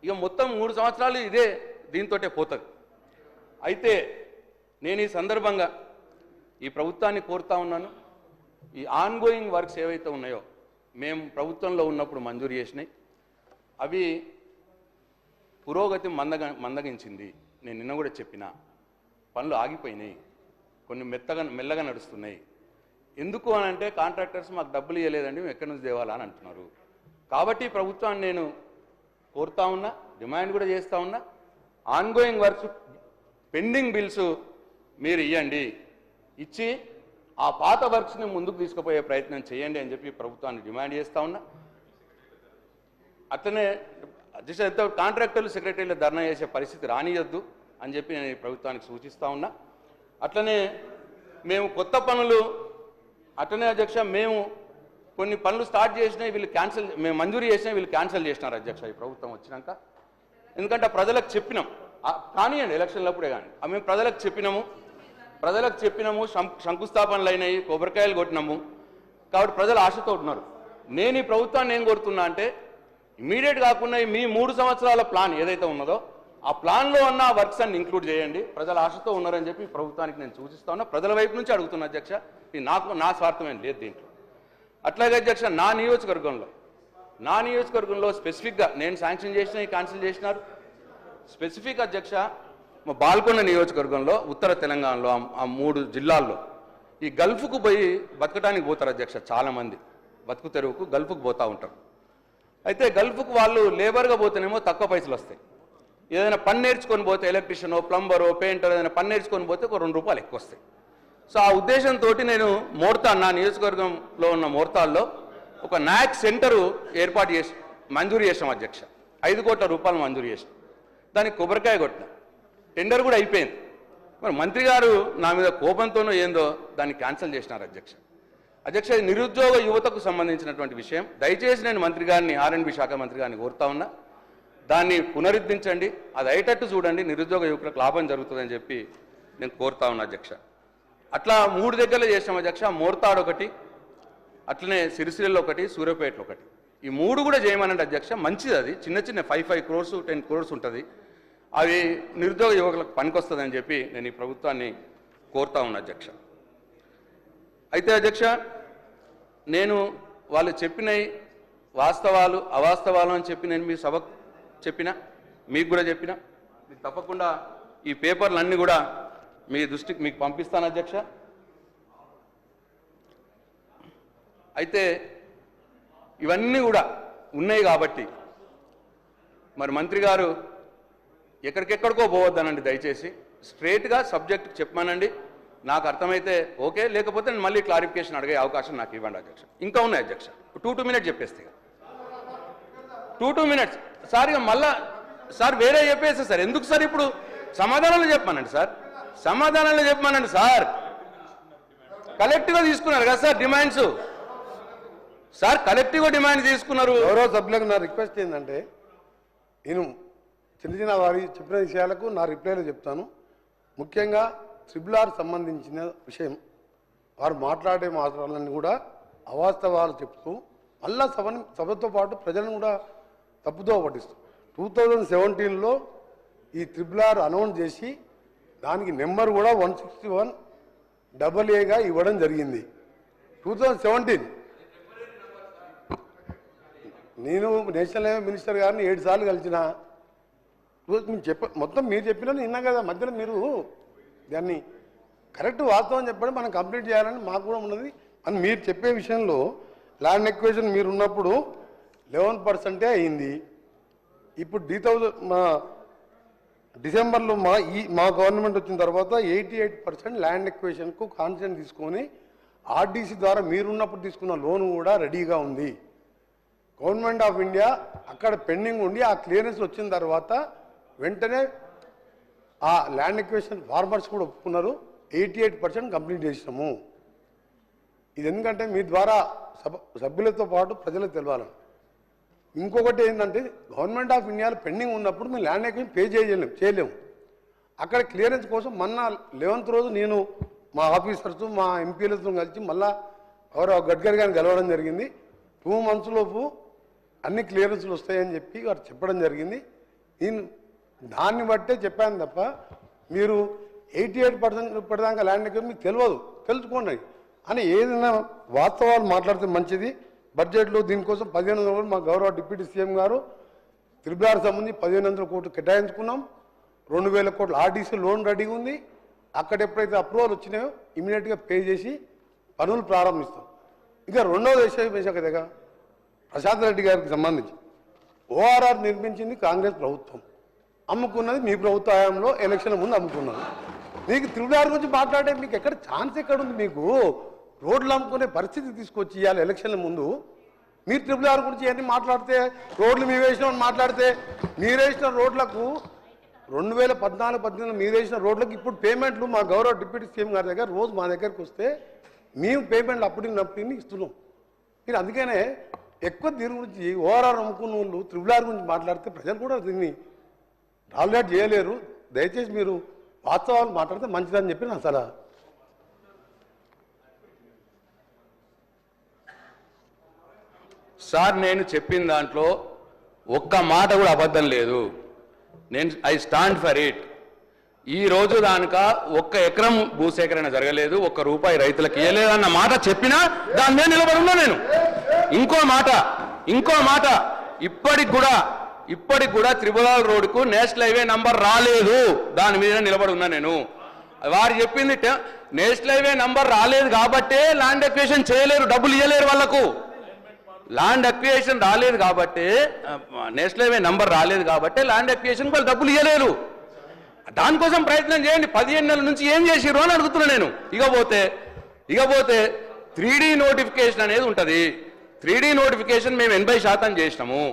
ఇక మొత్తం 3 సంవత్సరాలు ఇదే దీంతోటే పోతుంది. అయితే నేను ఈ సందర్భంగా ఈ ప్రభుత్వాన్ని కోరుతా ఉన్నాను, ఈ ఆన్గోయింగ్ వర్క్స్ ఏవైతే ఉన్నాయో మేము ప్రభుత్వంలో ఉన్నప్పుడు మంజూరు చేసినాయి, అవి పురోగతి మందగించింది. నేను నిన్న కూడా చెప్పిన, పనులు ఆగిపోయినాయి, కొన్ని మెల్లగా నడుస్తున్నాయి. ఎందుకు అని అంటే కాంట్రాక్టర్స్ మాకు డబ్బులు ఇవ్వలేదండి, మేము ఎక్కడి నుంచి తేవాలా అని అంటున్నారు. కాబట్టి ప్రభుత్వాన్ని నేను కోరుతా ఉన్నా, డిమాండ్ కూడా చేస్తూ ఉన్నా, ఆన్గోయింగ్ వర్క్స్ పెండింగ్ బిల్స్ మీరు ఇవ్వండి, ఇచ్చి ఆ పాత వర్క్స్ని ముందుకు తీసుకుపోయే ప్రయత్నం చేయండి అని చెప్పి ప్రభుత్వాన్ని డిమాండ్ చేస్తూ ఉన్నా. అట్లనే కాంట్రాక్టర్లు సెక్రటరీలు ధర్నా చేసే పరిస్థితి రానియొద్దు అని చెప్పి నేను ఈ ప్రభుత్వానికి సూచిస్తూ ఉన్నా. అట్లనే మేము కొత్త పనులు అట్లనే అధ్యక్ష, మేము కొన్ని పనులు స్టార్ట్ చేసినాయి, వీళ్ళు క్యాన్సిల్, మేము మంజూరు చేసినాయి, వీళ్ళు క్యాన్సిల్ చేసినారు అధ్యక్ష ఈ ప్రభుత్వం వచ్చినాక. ఎందుకంటే ప్రజలకు చెప్పినాం, కానివ్వండి ఎలక్షన్లప్పుడే కానీ మేము ప్రజలకు చెప్పినాము, శంకుస్థాపనలు అయినాయి, కొబ్బరికాయలు కొట్టినాము. కాబట్టి ప్రజలు ఆశతో ఉన్నారు. నేను ఈ ప్రభుత్వాన్ని ఏం కోరుతున్నా అంటే ఇమీడియట్ కాకుండా మీ 3 సంవత్సరాల ప్లాన్ ఏదైతే ఉన్నదో ఆ ప్లాన్లో ఉన్న వర్క్స్ అన్ని ఇంక్లూడ్ చేయండి. ప్రజలు ఆశతో ఉన్నారని చెప్పి ప్రభుత్వానికి నేను సూచిస్తా ఉన్నా, ప్రజల వైపు నుంచి అడుగుతున్నా అధ్యక్ష. నా స్వార్థమేం లేదు దీంట్లో. అట్లాగే అధ్యక్ష, నా నియోజకవర్గంలో స్పెసిఫిక్గా నేను శాంక్షన్ చేసిన క్యాన్సిల్ చేసినారు. స్పెసిఫిక్ అధ్యక్ష, మా బాల్కొండ నియోజకవర్గంలో ఉత్తర తెలంగాణలో ఆ 3 జిల్లాల్లో ఈ గల్ఫ్కు పోయి బతకడానికి పోతారు అధ్యక్ష. చాలామంది బతుకు తెరువుకు గల్ఫ్కు పోతూ ఉంటారు. అయితే గల్ఫ్కు వాళ్ళు లేబర్గా పోతేనేమో తక్కువ పైసలు వస్తాయి. ఏదైనా పని నేర్చుకొని పోతే ఎలక్ట్రీషియనో, ప్లంబరో, పెయింటర్ ఏదైనా పని నేర్చుకొని పోతే ఒక 2 రూపాయలు ఎక్కువ వస్తాయి. సో ఆ ఉద్దేశంతో నేను నా నియోజకవర్గంలో ఉన్న మోర్తాల్లో ఒక నాక్ సెంటరు మంజూరు చేసాం అధ్యక్ష. 5 కోట్ల రూపాయలు మంజూరు చేసాం. దానికి కొబ్బరికాయ కొట్టిన, టెండర్ కూడా అయిపోయింది. మరి మంత్రి గారు నా మీద కోపంతోనో ఏందో దాన్ని క్యాన్సిల్ చేసినారు అధ్యక్ష. ఇది నిరుద్యోగ యువతకు సంబంధించినటువంటి విషయం. దయచేసి నేను మంత్రి గారిని, R&B శాఖ మంత్రి గారిని కోరుతా ఉన్నా, దాన్ని పునరుద్ధరించండి, అది అయ్యేటట్టు చూడండి, నిరుద్యోగ యువకులకు లాభం జరుగుతుందని చెప్పి నేను కోరుతా ఉన్నా అధ్యక్ష. అట్లా 3 దగ్గరలో చేసాం అధ్యక్ష. మోర్తాడ్ ఒకటి, అట్లనే సిరిసిల్లలో ఒకటి, సూర్యాపేటలో ఒకటి. ఈ 3 కూడా చేయమనండి అధ్యక్ష. మంచిది, అది చిన్న 5 crores 10 crores ఉంటుంది. అవి నిరుద్యోగ యువకులకు పనికొస్తుందని చెప్పి నేను ఈ ప్రభుత్వాన్ని కోరుతా ఉన్నా అధ్యక్ష. అయితే అధ్యక్ష, నేను వాళ్ళు చెప్పినవి వాస్తవాలు అవాస్తవాలు అని చెప్పి నేను మీ సభకు చెప్పిన, మీకు కూడా చెప్పిన, మీకు తప్పకుండా ఈ పేపర్లన్నీ కూడా మీ దృష్టికి మీకు పంపిస్తాను అధ్యక్ష. అయితే ఇవన్నీ కూడా ఉన్నాయి కాబట్టి మరి మంత్రి గారు ఎక్కడికెక్కడికో పోవద్దనండి, దయచేసి స్ట్రేట్గా సబ్జెక్ట్ చెప్పమానండి. నాకు అర్థమైతే ఓకే, లేకపోతే నేను మళ్ళీ క్లారిఫికేషన్ అడిగే అవకాశం నాకు ఇవ్వండి అధ్యక్ష. ఇంకా ఉన్నాయి అధ్యక్ష, 2 minutes చెప్పేస్తే 2 minutes సార్. ఇక మళ్ళా సార్ వేరే చెప్పేస్తే సార్ ఎందుకు సార్? ఇప్పుడు సమాధానాలు చెప్పమానండి సార్, సమాధానాలు చెప్పమానండి సార్. కలెక్టివ్గా తీసుకున్నారు కదా సార్ డిమాండ్స్ సార్, కలెక్టివ్గా డిమాండ్ తీసుకున్నారు. గౌరవ సభ్యులకు నా రిక్వెస్ట్ ఏంటంటే, నేను చిన్న వారి చెప్పిన విషయాలకు నా రిప్లైలో చెప్తాను. ముఖ్యంగా RRR సంబంధించిన విషయం వారు మాట్లాడే మాటలన్నీ కూడా అవాస్తవాలు చెప్తూ మళ్ళా సభతో పాటు ప్రజలను కూడా తప్పుదో పట్టిస్తూ 2017లో ఈ RRR అనౌన్స్ చేసి దానికి నెంబర్ కూడా 161AA ఇవ్వడం జరిగింది. 2017 నేను నేషనల్ హైవే మినిస్టర్ గారిని 7 సార్లు కలిసిన. మొత్తం మీరు చెప్పినా విన్నా కదా, మధ్యలో మీరు దాన్ని కరెక్ట్ వాస్తవం చెప్పడం మనం కంప్లీట్ చేయాలని మాకు కూడా ఉన్నది అని మీరు చెప్పే విషయంలో ల్యాండ్ ఎక్వేషన్ మీరు ఉన్నప్పుడు 11% అయింది. ఇప్పుడు డిసెంబర్లో మా గవర్నమెంట్ వచ్చిన తర్వాత 88% ల్యాండ్ ఎక్వేషన్కు కాన్సెషన్ తీసుకొని RDC ద్వారా మీరున్నప్పుడు తీసుకున్న లోన్ కూడా రెడీగా ఉంది. గవర్నమెంట్ ఆఫ్ ఇండియా అక్కడ పెండింగ్ ఉండి ఆ క్లియరెన్స్ వచ్చిన తర్వాత వెంటనే ఆ ల్యాండ్ ఎక్వేషన్ ఫార్మర్స్ కూడా ఒప్పుకున్నారు. 88% కంప్లీట్ చేసినాము. ఇది ఎందుకంటే మీ ద్వారా సభ్యులతో పాటు ప్రజలకు తెలవాలని. ఇంకొకటి ఏంటంటే గవర్నమెంట్ ఆఫ్ ఇండియాలో పెండింగ్ ఉన్నప్పుడు మేము ల్యాండ్ ఎక్వేషన్ పే చేయలేము. అక్కడ క్లియరెన్స్ కోసం మొన్న 11th రోజు నేను మా ఆఫీసర్స్ మా ఎంపీలతో కలిసి మళ్ళా గౌరవ గడ్కరీ గారిని కలవడం జరిగింది. 2 months లోపు అన్ని క్లియరెన్స్లు వస్తాయని చెప్పి వారు చెప్పడం జరిగింది. నేను దాన్ని బట్టే చెప్పాను తప్ప మీరు 88% ఇప్పటిదాకా ల్యాండ్ ఎక్విజిషన్ మీకు తెలియదు, తెలుసుకోండి అని ఏదైనా వాస్తవాలు మాట్లాడితే మంచిది. బడ్జెట్లో దీనికోసం 1500 కోట్లు మా గౌరవ డిప్యూటీ సీఎం గారు త్రిబుల్ సంబంధించి 1500 కోట్లు కేటాయించుకున్నాం. 2000 కోట్లు ఆర్డీసీ లోన్ రెడీగా ఉంది. అక్కడ ఎప్పుడైతే అప్రూవల్ వచ్చినాయో ఇమీడియట్గా పే చేసి పనులు ప్రారంభిస్తాం. ఇంకా రెండవ విషయం కదా ప్రశాంత్ రెడ్డి గారికి సంబంధించి ఓఆర్ఆర్ నిర్మించింది కాంగ్రెస్ ప్రభుత్వం, అమ్ముకున్నది మీ ప్రభుత్వ హయాంలో ఎలక్షన్ ముందు అమ్ముకున్నది. మీకు త్రిబుల్ గురించి మాట్లాడే మీకు ఎక్కడ ఛాన్స్ ఎక్కడుంది? మీకు రోడ్లు అమ్ముకునే పరిస్థితి తీసుకొచ్చి ఇవ్వాలి ఎలక్షన్ల ముందు. మీరు త్రిబుల్ గురించి అన్నీ మాట్లాడితే రోడ్లు మీ వేసినామని మాట్లాడితే మీరు వేసిన రోడ్లకు 2014-18 మీరు వేసిన రోడ్లకు ఇప్పుడు పేమెంట్లు మా గౌరవ డిప్యూటీ సీఎం గారి దగ్గర రోజు మా దగ్గరకు వస్తే మేము పేమెంట్లు అప్పటికి ఇస్తున్నాం. మీరు అందుకనే ఎక్కువ దీని గురించి ఓఆర్ఆర్ అమ్ముకున్న వాళ్ళు త్రిబుల్ గురించి మాట్లాడితే ప్రజలు కూడా దీన్ని టాలరేట్ చేయలేరు. దయచేసి మీరు వాస్తవాలు మాట్లాడితే మంచిదని చెప్పి నా సలహా. సార్ నేను చెప్పిన దాంట్లో ఒక్క మాట కూడా అబద్ధం లేదు. I stand for it. ఈ రోజు దానిక 1 ఎకరం భూసేకరణ జరగలేదు, 1 రూపాయి రైతులకు ఇవ్వలేదు అన్న మాట చెప్పినా దాని మీద నిలబడి ఉన్నా నేను. ఇంకో మాట ఇప్పటికి కూడా త్రిబుల్ రోడ్డుకు నేషనల్ హైవే నంబర్ రాలేదు, దాని మీద నిలబడి ఉన్నా నేను. వారు చెప్పింది నేషనల్ హైవే నంబర్ రాలేదు కాబట్టే ల్యాండ్ అక్విజిషన్ చేయలేరు, డబ్బులు ఇవ్వలేరు వాళ్ళకు. ల్యాండ్ అక్విజిషన్ రాలేదు కాబట్టి, నేషనల్ హైవే నంబర్ రాలేదు కాబట్టి ల్యాండ్ అక్విజిషన్ వాళ్ళు డబ్బులు ఇవ్వలేరు. దానికోసం ప్రయత్నం చేయండి. 15 నెలల నుంచి ఏం చేసిర్రు అని అడుగుతున్నా నేను. ఇకపోతే 3D నోటిఫికేషన్ అనేది ఉంటుంది. 3D నోటిఫికేషన్ మేము 80% చేసినాము.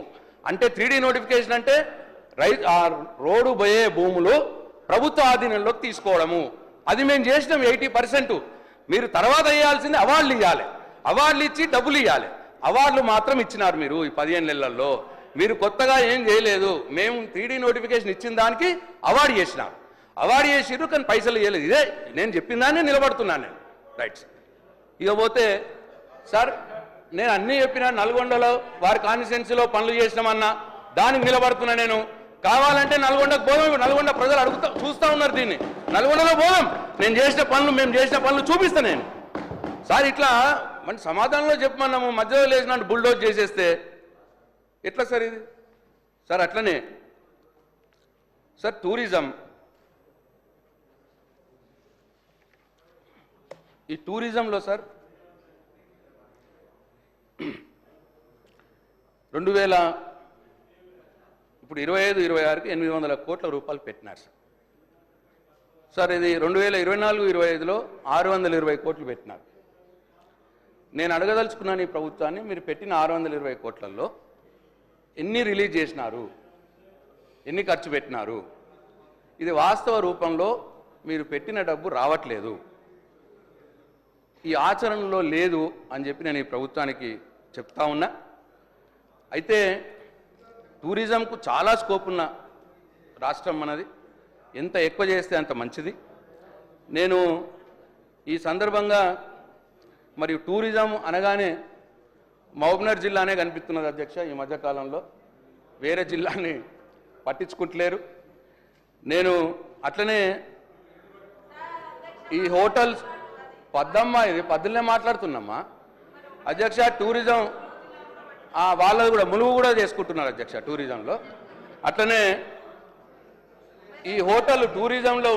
అంటే 3D నోటిఫికేషన్ అంటే రోడ్డు పోయే భూములు ప్రభుత్వ ఆధీనంలోకి తీసుకోవడము. అది మేము చేసినాం 80%. మీరు తర్వాత వేయాల్సింది అవార్డులు ఇవ్వాలి, అవార్డులు ఇచ్చి డబ్బులు ఇవ్వాలి. అవార్డులు మాత్రం ఇచ్చినారు మీరు ఈ 15 నెలల్లో. మీరు కొత్తగా ఏం చేయలేదు. మేము 3D నోటిఫికేషన్ ఇచ్చిన దానికి అవార్డు చేసినాం, అవార్డు చేసిర్రు కానీ పైసలు ఇవ్వలేదు. ఇదే నేను చెప్పిన దాన్ని నిలబడుతున్నాను నేను. రైట్. ఇకపోతే సార్ నేను అన్నీ చెప్పినా, నల్గొండలో వారి కాన్స్టిట్యున్సీలో పనులు చేసినామన్నా దానికి నిలబడుతున్నా నేను. కావాలంటే నల్గొండకు పోదాం, నల్గొండ ప్రజలు చూస్తూ ఉన్నారు దీన్ని. నల్గొండలో పోదాం, మేము చేసిన పనులు చూపిస్తా నేను. సార్ ఇట్లా మంచి సమాధానంలో చెప్పమన్నాము, మధ్యలో లేచినట్టు బుల్డోజ్ చేసేస్తే ఎట్లా సార్ ఇది? సార్ అట్లనే సార్ ఈ టూరిజంలో సార్ 2025-26కి 800 కోట్ల రూపాయలు పెట్టినారు సార్. సార్ ఇది 2024-25లో 620 కోట్లు పెట్టినారు. నేను అడగదలుచుకున్నాను ఈ ప్రభుత్వాన్ని, మీరు పెట్టిన 620 కోట్లలో ఎన్ని రిలీజ్ చేసినారు, ఎన్ని ఖర్చు పెట్టినారు? ఇది వాస్తవ రూపంలో మీరు పెట్టిన డబ్బు రావట్లేదు, ఈ ఆచరణలో లేదు అని చెప్పి నేను ఈ ప్రభుత్వానికి చెప్తా ఉన్నా. అయితే టూరిజంకు చాలా స్కోప్ ఉన్న రాష్ట్రం మనది, ఎంత ఎక్కువ చేస్తే అంత మంచిది. నేను ఈ సందర్భంగా మరియు టూరిజం అనగానే మహబూబ్నగర్ జిల్లానే కనిపిస్తున్నది అధ్యక్ష. ఈ మధ్యకాలంలో వేరే జిల్లాని పట్టించుకుంటలేరు. నేను అట్లనే ఈ హోటల్స్ ఇది పద్దులనే మాట్లాడుతున్నామ్మా అధ్యక్ష. టూరిజం వాళ్ళది కూడా ములుగు కూడా చేసుకుంటున్నారు అధ్యక్ష టూరిజంలో. అట్లనే ఈ టూరిజంలో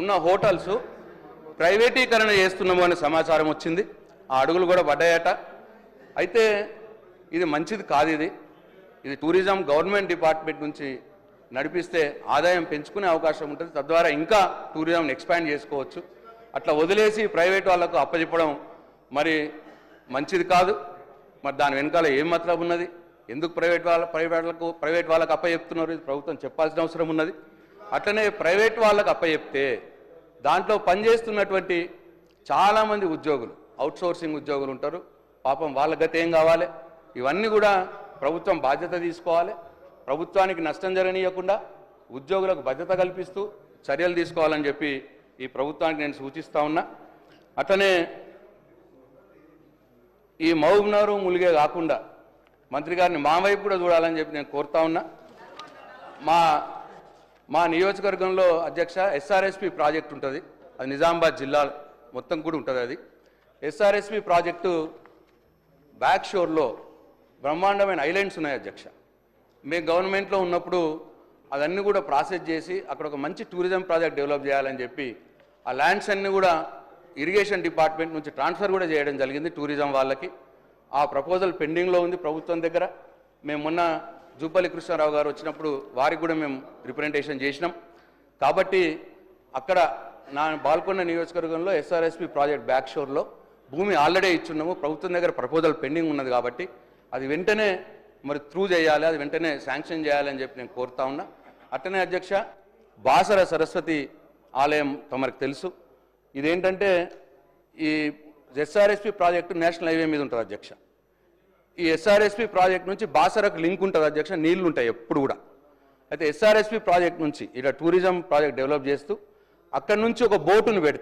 ఉన్న హోటల్స్ ప్రైవేటీకరణ చేస్తున్నాము అనే సమాచారం వచ్చింది. ఆ అడుగులు కూడా పడ్డాయట. అయితే ఇది మంచిది కాదు. ఇది టూరిజం గవర్నమెంట్ డిపార్ట్మెంట్ నుంచి నడిపిస్తే ఆదాయం పెంచుకునే అవకాశం ఉంటుంది, తద్వారా ఇంకా టూరిజంని ఎక్స్పాండ్ చేసుకోవచ్చు. అట్లా వదిలేసి ప్రైవేట్ వాళ్ళకు అప్పచెప్పడం మరి మంచిది కాదు. మరి దాని వెనకాల ఏం మతలబు ఉన్నది? ఎందుకు ప్రైవేట్ వాళ్ళకు అప్పచెప్తున్నారు? ఇది ప్రభుత్వం చెప్పాల్సిన అవసరం ఉన్నది. అట్లనే ప్రైవేట్ వాళ్ళకు అప్పచెప్తే దాంట్లో పనిచేస్తున్నటువంటి చాలామంది ఉద్యోగులు, అవుట్సోర్సింగ్ ఉద్యోగులు ఉంటారు. పాపం వాళ్ళ గతి ఏం కావాలి? ఇవన్నీ కూడా ప్రభుత్వం బాధ్యత తీసుకోవాలి. ప్రభుత్వానికి నష్టం జరగనీయకుండా ఉద్యోగులకు భద్రత కల్పిస్తూ చర్యలు తీసుకోవాలని చెప్పి ఈ ప్రభుత్వానికి నేను సూచిస్తా ఉన్నా. అట్లనే ఈ మహబూబ్నగర్ ములిగే కాకుండా మంత్రి గారిని మా వైపు కూడా చూడాలని చెప్పి నేను కోరుతా ఉన్నా. మా నియోజకవర్గంలో అధ్యక్ష ఎస్ఆర్ఎస్పి ప్రాజెక్ట్ ఉంటుంది, అది నిజామాబాద్ జిల్లా మొత్తం కూడా ఉంటుంది. అది ఎస్ఆర్ఎస్పి ప్రాజెక్టు బ్యాక్ షోర్లో బ్రహ్మాండమైన ఐలాండ్స్ ఉన్నాయి అధ్యక్ష. మేము గవర్నమెంట్లో ఉన్నప్పుడు అదన్నీ కూడా ప్రాసెస్ చేసి అక్కడ ఒక మంచి టూరిజం ప్రాజెక్ట్ డెవలప్ చేయాలని చెప్పి ఆ ల్యాండ్స్ అన్నీ కూడా ఇరిగేషన్ డిపార్ట్మెంట్ నుంచి ట్రాన్స్ఫర్ కూడా చేయడం జరిగింది టూరిజం వాళ్ళకి. ఆ ప్రపోజల్ పెండింగ్లో ఉంది ప్రభుత్వం దగ్గర. మేము మొన్న జూపల్లి కృష్ణారావు గారు వచ్చినప్పుడు వారికి కూడా మేము రిప్రజెంటేషన్ చేసినాం. కాబట్టి అక్కడ నా బాల్కొండ నియోజకవర్గంలో ఎస్ఆర్ఎస్పి ప్రాజెక్ట్ బ్యాక్ షోర్లో భూమి ఆల్రెడీ ఇచ్చున్నాము, ప్రభుత్వం దగ్గర ప్రపోజల్ పెండింగ్ ఉన్నది. కాబట్టి అది వెంటనే మరి త్రూ చేయాలి, అది వెంటనే శాంక్షన్ చేయాలని చెప్పి నేను కోరుతా ఉన్నా. అట్టనే అధ్యక్ష, బాసర సరస్వతి ఆలయం తమరికి తెలుసు. ఇదేంటంటే ఈ ఎస్ఆర్ఎస్పి ప్రాజెక్టు నేషనల్ హైవే మీద ఉంటుంది అధ్యక్ష. ఈ ఎస్ఆర్ఎస్పి ప్రాజెక్ట్ నుంచి బాసరకు లింక్ ఉంటుంది అధ్యక్ష, నీళ్లు ఉంటాయి ఎప్పుడు కూడా. అయితే ఎస్ఆర్ఎస్పి ప్రాజెక్ట్ నుంచి ఇలా టూరిజం ప్రాజెక్ట్ డెవలప్ చేస్తూ అక్కడ నుంచి ఒక బోటును పెడితే